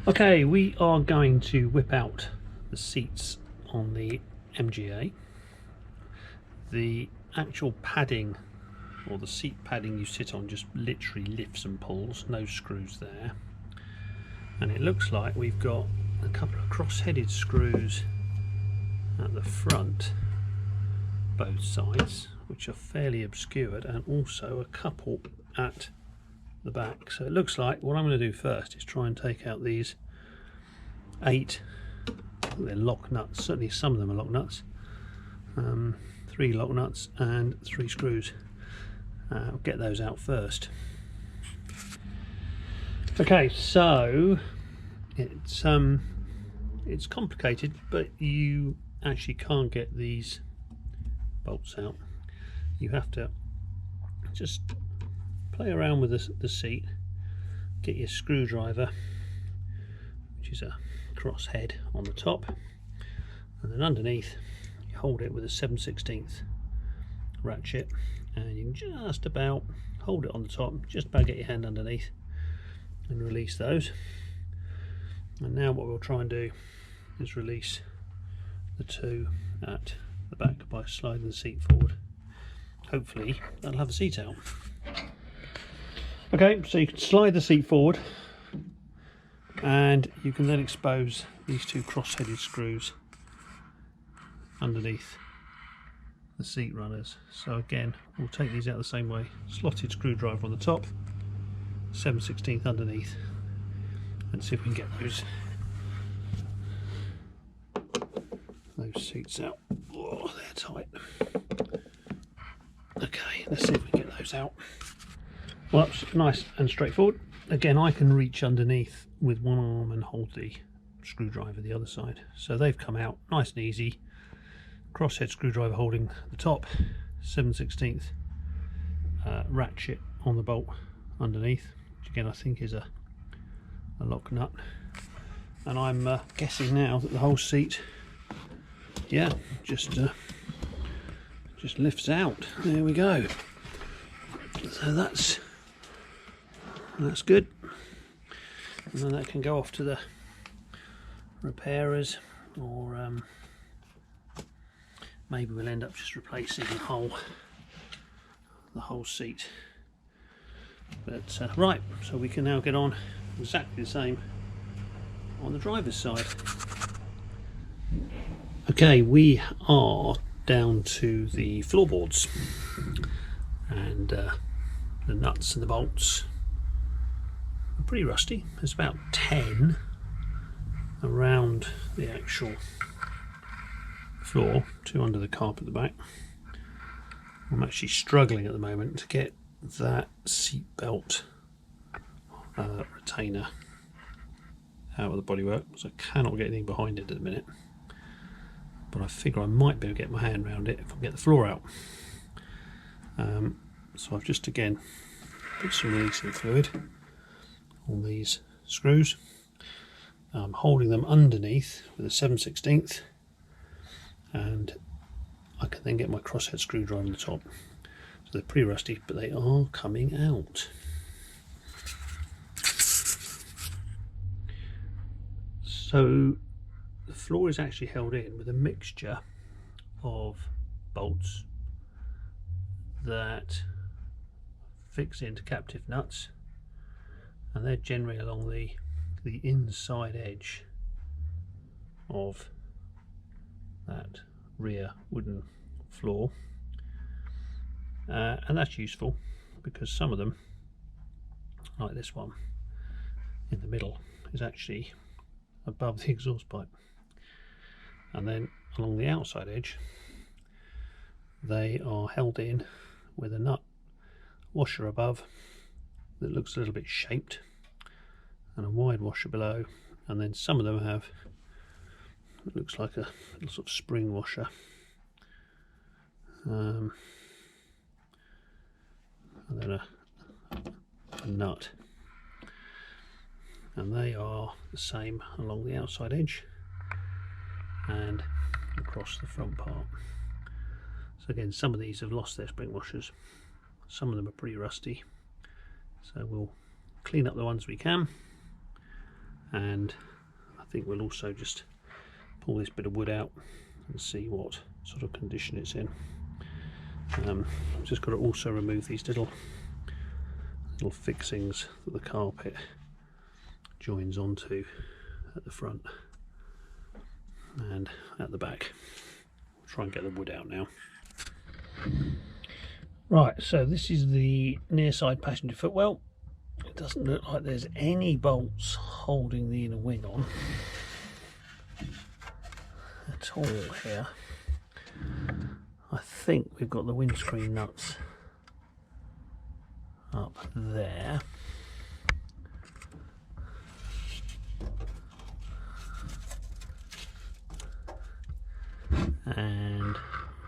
Okay, we are going to whip out the seats on the MGA. The actual padding, or the seat padding you sit on, just literally lifts and pulls, no screws there. And it looks like we've got a couple of cross-headed screws at the front, both sides, which are fairly obscured, and also a couple at the back. So it looks like what I'm going to do first is try and take out these 8, they're lock nuts, certainly some of them are lock nuts, 3 lock nuts and 3 screws. I'll get those out first. Okay, so it's complicated, but you actually can't get these bolts out. You have to just play around with the seat, get your screwdriver, which is a cross head on the top, and then underneath you hold it with a 7/16 ratchet, and you can just about hold it on the top, just about get your hand underneath and release those. And now what we'll try and do is release the 2 at the back by sliding the seat forward. Hopefully that'll have the seat out. Okay, so you can slide the seat forward and you can then expose these 2 cross-headed screws underneath the seat runners. So again, we'll take these out the same way, slotted screwdriver on the top, 7/16 underneath, and see if we can get those seats out. Oh, they're tight. Okay, let's see if we can get those out. Well, that's nice and straightforward. Again, I can reach underneath with one arm and hold the screwdriver the other side. So they've come out nice and easy. Crosshead screwdriver holding the top, 7/16 ratchet on the bolt underneath, which again I think is a lock nut. And I'm guessing now that the whole seat, yeah, just lifts out. There we go. So that's good, and then that can go off to the repairers, or maybe we'll end up just replacing the whole seat. But right, so we can now get on exactly the same on the driver's side. Okay, we are down to the floorboards, and the nuts and the bolts are pretty rusty. There's about 10 around the actual floor, 2 under the carpet at the back. I'm actually struggling at the moment to get that seat belt retainer out of the bodywork, so I cannot get anything behind it at the minute. But I figure I might be able to get my hand around it if I can get the floor out. So I've just again put some releasing fluid on these screws. I'm holding them underneath with a 7/16, and I can then get my crosshead screwdriver on the top. So they're pretty rusty, but they are coming out. So the floor is actually held in with a mixture of bolts that fix into captive nuts, and they're generally along the inside edge of that rear wooden floor, and that's useful because some of them, like this one in the middle, is actually above the exhaust pipe, and then along the outside edge they are held in with a nut washer above that looks a little bit shaped, and a wide washer below, and then some of them have, it looks like a little sort of spring washer, and then a nut, and they are the same along the outside edge and across the front part. So again, some of these have lost their spring washers, some of them are pretty rusty, so we'll clean up the ones we can and I think we'll also just pull this bit of wood out and see what sort of condition it's in. Just got to also remove these little fixings that the carpet joins onto at the front and at the back. I'll try and get the wood out now. Right, so this is the near side passenger footwell. It doesn't look like there's any bolts holding the inner wing on at all here. I think we've got the windscreen nuts up there. And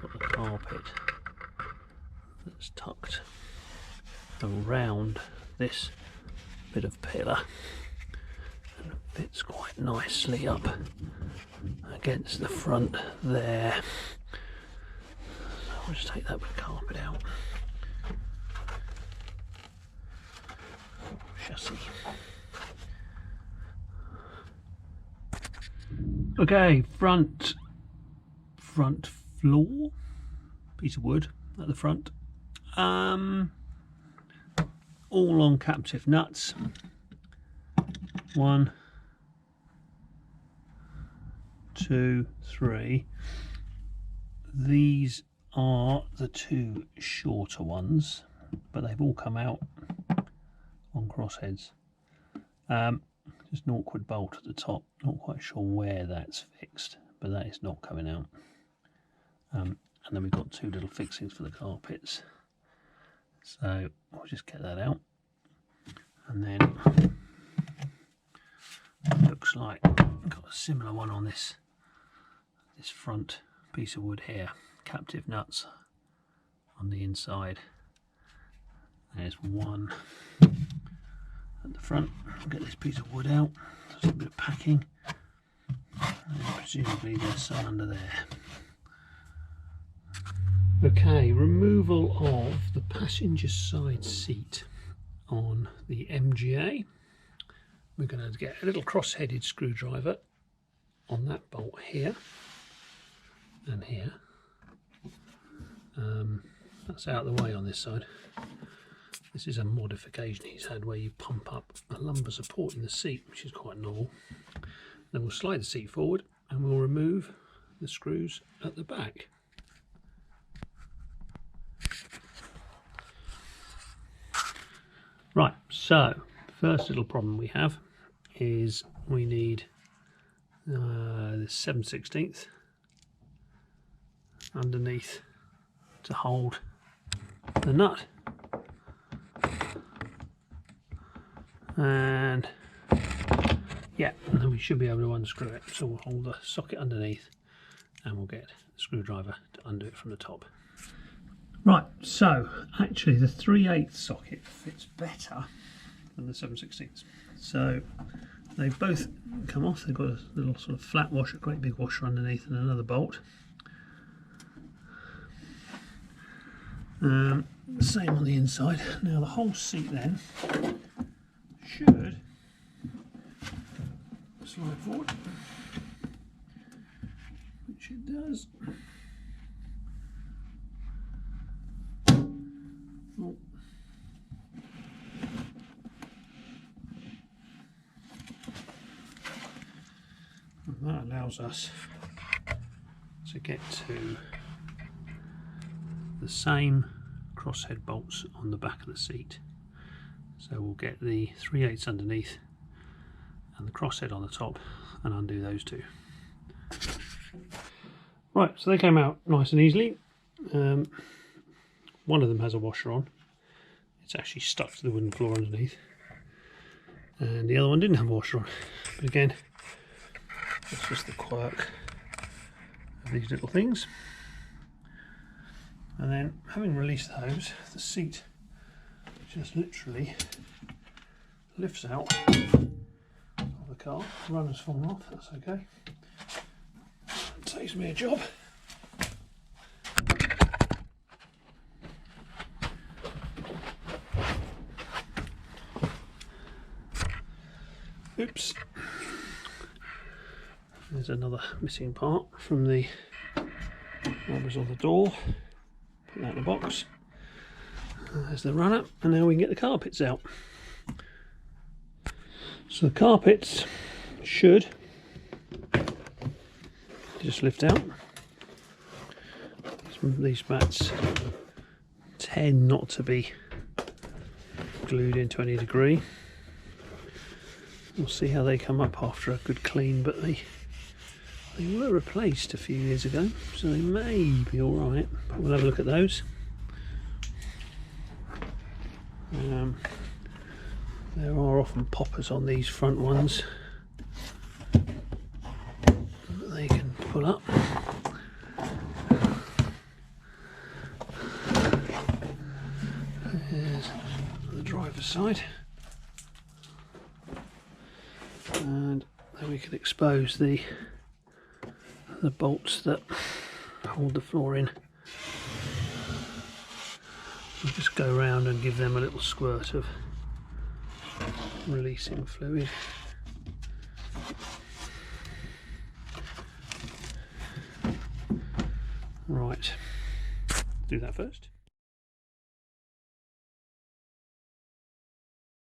got the carpet that's tucked around this bit of pillar and fits quite nicely up against the front there. I'll just take that bit of carpet out. Chassis. Okay, front floor, piece of wood at the front, all on captive nuts. 1, 2, 3. These are the 2 shorter ones, but they've all come out on crossheads. Just an awkward bolt at the top, not quite sure where that's fixed, but that is not coming out. And then we've got 2 little fixings for the carpets, so I'll just get that out. And then looks like I've got a similar one on this front piece of wood here. Captive nuts on the inside. There's one at the front. I'll get this piece of wood out. There's a bit of packing, and presumably there's some under there. Okay, removal of the passenger side seat on the MGA. We're going to get a little cross-headed screwdriver on that bolt here and here. That's out of the way on this side. This is a modification he's had where you pump up a lumbar support in the seat, which is quite normal. Then we'll slide the seat forward and we'll remove the screws at the back. Right, so the first little problem we have is we need the 7/16 underneath to hold the nut, and yeah, and then we should be able to unscrew it. So we'll hold the socket underneath and we'll get the screwdriver to undo it from the top. Right, so actually the 3/8 socket fits better than the 7/16. So they've both come off. They've got a little sort of flat washer, great big washer underneath, and another bolt. Same on the inside. Now the whole seat then should slide forward, which it does. Oh. And that allows us to get to the same crosshead bolts on the back of the seat. So we'll get the 3/8 underneath and the crosshead on the top and undo those 2. Right, so they came out nice and easily. One of them has a washer on. It's actually stuck to the wooden floor underneath. And the other one didn't have a washer on. But again, that's just the quirk of these little things. And then, having released those, the seat just literally lifts out of the car. The runner's fallen off, that's okay. It saves me a job. Oops. There's another missing part from the rubbers on the door. Put that in the box. There's the runner, and now we can get the carpets out. So the carpets should just lift out. These mats tend not to be glued in to any degree. We'll see how they come up after a good clean, but they were replaced a few years ago, so they may be alright. But we'll have a look at those. There are often poppers on these front ones that they can pull up. Here's the driver's side, and then we can expose the bolts that hold the floor in. We'll just go around and give them a little squirt of releasing fluid. Right, do that first.